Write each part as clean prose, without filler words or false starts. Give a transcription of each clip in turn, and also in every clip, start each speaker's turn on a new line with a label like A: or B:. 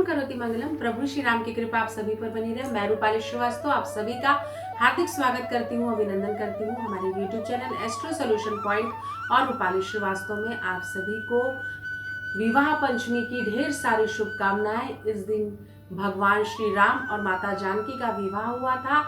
A: करोति मंगलम। प्रभु श्री राम की कृपा आप सभी पर बनी रहे। मैं रूपाली श्रीवास्तव आप सभी का हार्दिक स्वागत करती हूँ, अभिनंदन करती हूँ हमारे YouTube channel astro solution point और रूपाली श्रीवास्तव में आप सभी को विवाह पंचमी की ढेर सारी शुभकामनाएं। इस दिन भगवान श्री राम और माता जानकी का विवाह हुआ था।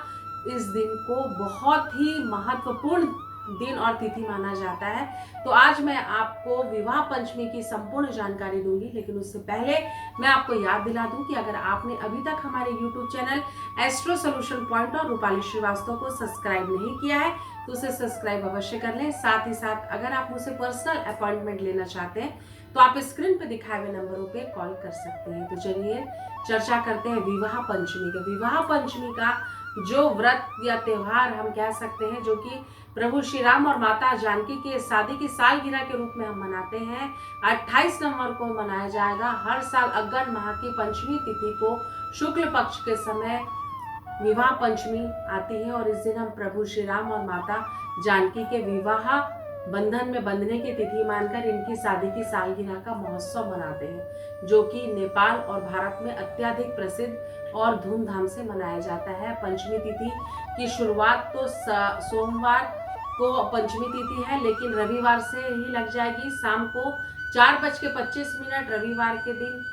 A: इस दिन को बहुत ही महत्वपूर्ण दिन और तिथि माना जाता है। तो आज मैं आपको विवाह पंचमी की संपूर्ण जानकारी दूंगी, लेकिन उससे पहले मैं आपको याद दिला दूं कि अगर आपने अभी तक हमारे YouTube channel astro solution point और रूपाली श्रीवास्तव को सब्सक्राइब नहीं किया है तो उसे सब्सक्राइब अवश्य कर लें। साथ ही साथ अगर आप मुझसे पर्सनल अपॉइंटमेंट लेना चाहते हैं तो आप स्क्रीन पे दिखाए हुए नंबरों पे कॉल कर सकते हैं। तो चलिए चर्चा करते हैं विवाह पंचमी का। विवाह पंचमी का जो व्रत या त्योहार हम कह सकते हैं, जो कि प्रभु श्री राम और माता जानकी के शादी की सालगिरह के रूप में हम मनाते हैं, 28 नवंबर को मनाया जाएगा। हर साल अगन माह की पंचमी तिथि को शुक्ल पक्ष के समय विवाह पंचमी आती है और इस दिन हम प्रभु श्री राम और माता जानकी के विवाह बंधन में बंधने की तिथि मानकर इनकी शादी की सालगिरह का महोत्सव मनाते हैं, जो कि नेपाल और भारत में अत्यधिक प्रसिद्ध और धूमधाम से मनाया जाता है। पंचमी तिथि की शुरुआत तो सोमवार को पंचमी तिथि है, लेकिन रविवार से ही लग जाएगी। शाम को 4:25 रविवार के दिन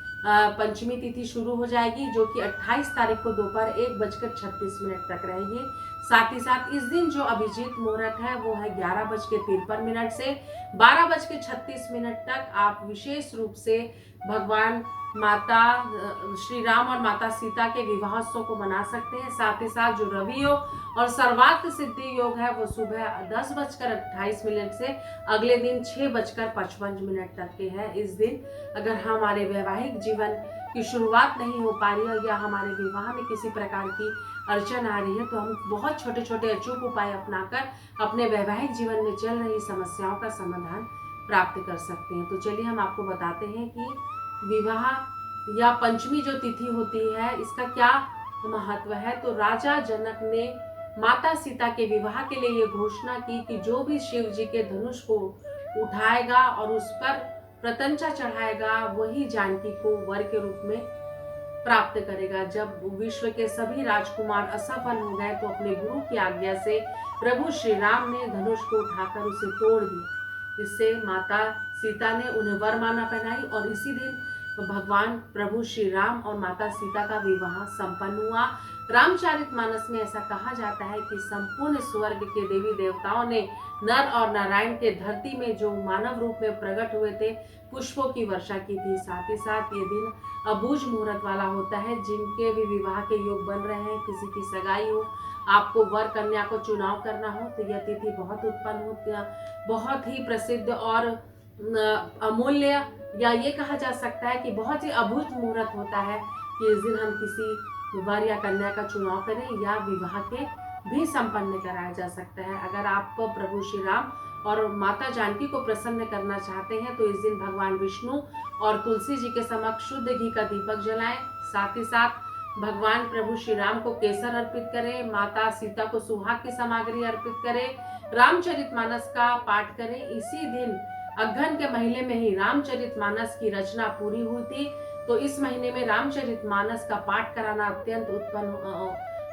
A: पंचमी तिथि शुरू हो जाएगी, जो कि 28 तारीख को दोपहर 1:36 तक रहेगी। साथ ही साथ इस दिन जो अभिजीत मुहूर्त है वो है 11:53 से 12:36 तक। आप विशेष रूप से भगवान माता श्री राम और माता सीता के विवाहोत्सव को मना सकते हैं। साथ ही साथ जो रवि योग और सर्वार्थ सिद्धि योग है वो सुबह 10:28 से अगले दिन 6:55 तक के है। इस दिन अगर हमारे वैवाहिक जीवन की शुरुआत नहीं हो पा रही है या हमारे विवाह में किसी प्रकार की अड़चन आ रही है तो हम बहुत छोटे छोटे अचूक उपाय अपनाकर अपने वैवाहिक जीवन में चल रही समस्याओं का समाधान प्राप्त कर सकते हैं। तो चलिए हम आपको बताते हैं कि विवाह या पंचमी जो तिथि होती है इसका क्या महत्व है। तो राजा जनक ने माता सीता के विवाह के लिए ये घोषणा की कि जो भी शिव जी के धनुष को उठाएगा और उस पर प्रत्यंचा चढ़ाएगा वही जानकी को वर के रूप में प्राप्त करेगा। जब विश्व के सभी राजकुमार असफल हो गए तो अपने गुरु की आज्ञा से प्रभु श्री राम ने धनुष को उठाकर उसे तोड़ दिया। इससे माता सीता ने उन्हें वरमाला पहनाई और इसी दिन भगवान प्रभु श्री राम और माता सीता का विवाह संपन्न हुआ। रामचरितमानस में ऐसा कहा जाता है कि संपूर्ण स्वर्ग के देवी देवताओं ने नर और नारायण के धरती में जो मानव रूप में प्रकट हुए थे पुष्पों की वर्षा की थी। साथ ही साथ ये दिन अबूझ मुहूर्त वाला होता है। जिनके भी विवाह के योग बन रहे हैं, किसी की सगाई हो, आपको वर कन्या को चुनाव करना हो तो यह तिथि बहुत उत्पन्न होती है, बहुत ही प्रसिद्ध और अमूल्य, या ये कहा जा सकता है कि बहुत ही अभूत मुहूर्त होता है कि इस दिन हम किसी वर या कन्या का चुनाव करें या विवाह के भी संपन्न कराया जा सकता है। अगर आप प्रभु श्री राम और माता जानकी को प्रसन्न करना चाहते हैं तो इस दिन भगवान विष्णु और तुलसी जी के समक्ष शुद्ध घी का दीपक जलाएं। साथ ही साथ भगवान प्रभु श्री राम को केसर अर्पित करें, माता सीता को सुहाग की सामग्री अर्पित करें, रामचरितमानस का पाठ करें। इसी दिन अगहन के महीने में ही रामचरितमानस की रचना पूरी हुई थी, तो इस महीने में रामचरितमानस का पाठ कराना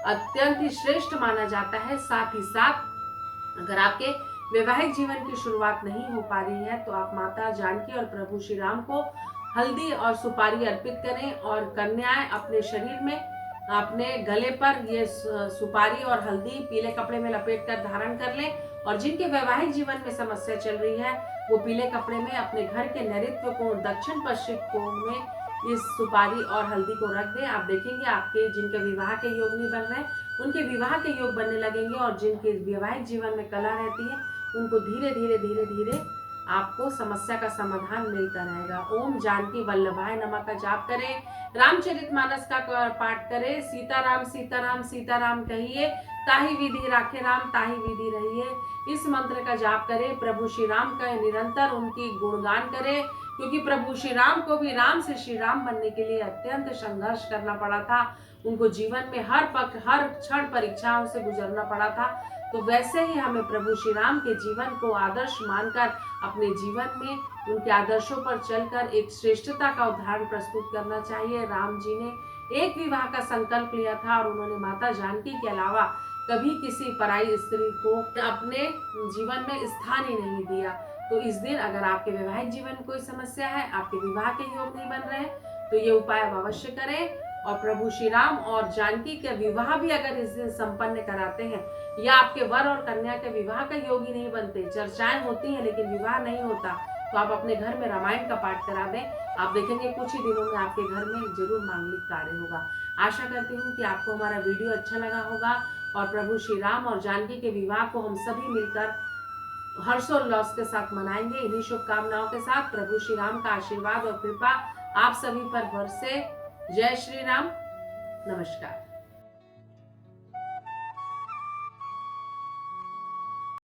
A: अत्यंत ही श्रेष्ठ माना जाता है। साथ ही साथ अगर आपके वैवाहिक जीवन की शुरुआत नहीं हो पा रही है तो आप माता जानकी और प्रभु श्री राम को हल्दी और सुपारी अर्पित करें और कन्याएं अपने शरीर में अपने गले पर ये सुपारी और हल्दी पीले कपड़े में लपेट कर धारण कर लें। और जिनके वैवाहिक जीवन में समस्या चल रही है वो पीले कपड़े में अपने घर के नैऋत्य कोण दक्षिण पश्चिम कोण में इस सुपारी और हल्दी को रख दें। आप देखेंगे आपके जिनके विवाह के योग नहीं बन रहे उनके विवाह के योग बनने लगेंगे और जिनके वैवाहिक जीवन में कला रहती है उनको धीरे धीरे धीरे धीरे आपको समस्या का समाधान मिलता रहेगा। ओम जानकी वल्लभाय नमः का जाप करें, रामचरितमानस का पाठ करें, सीताराम सीताराम सीताराम कहिए, ताही विधि राखे राम ताही विधि रहिए। इस मंत्र का जाप करें, प्रभु श्री राम का निरंतर उनकी गुणगान करें, क्योंकि प्रभु श्री राम को भी राम से श्री राम बनने के लिए अत्यंत संघर्ष करना पड़ा था। उनको जीवन में हर क्षण परीक्षाओं से गुजरना पड़ा था। तो वैसे ही हमें प्रभु श्री राम के जीवन को आदर्श मानकर अपने जीवन में उनके आदर्शों पर चलकर एक श्रेष्ठता का उदाहरण प्रस्तुत करना चाहिए। राम जी ने एक विवाह का संकल्प लिया था और उन्होंने माता जानकी के अलावा कभी किसी पराई स्त्री को अपने जीवन में स्थान ही नहीं दिया। तो इस दिन अगर आपके वैवाहिक जीवन में कोई समस्या है, आपके विवाह के योग नहीं बन रहे, तो ये उपाय आप अवश्य करें। और प्रभु श्री राम और जानकी के विवाह भी अगर इस दिन संपन्न कराते हैं, या आपके वर और कन्या के विवाह का योग ही नहीं बनते, चर्चाएं होती हैं लेकिन विवाह नहीं होता, तो आप अपने घर में रामायण का पाठ करा दें। आप देखेंगे कुछ ही दिनों में आपके घर में जरूर मांगलिक कार्य होगा। आशा करती हूँ कि आपको हमारा वीडियो अच्छा लगा होगा और प्रभु श्री राम और जानकी के विवाह को हम सभी मिलकर हर्षोल्लास के साथ मनाएंगे। इन्हीं शुभकामनाओं के साथ प्रभु श्री राम का आशीर्वाद और कृपा आप सभी पर बरसे। जय श्री राम। नमस्कार।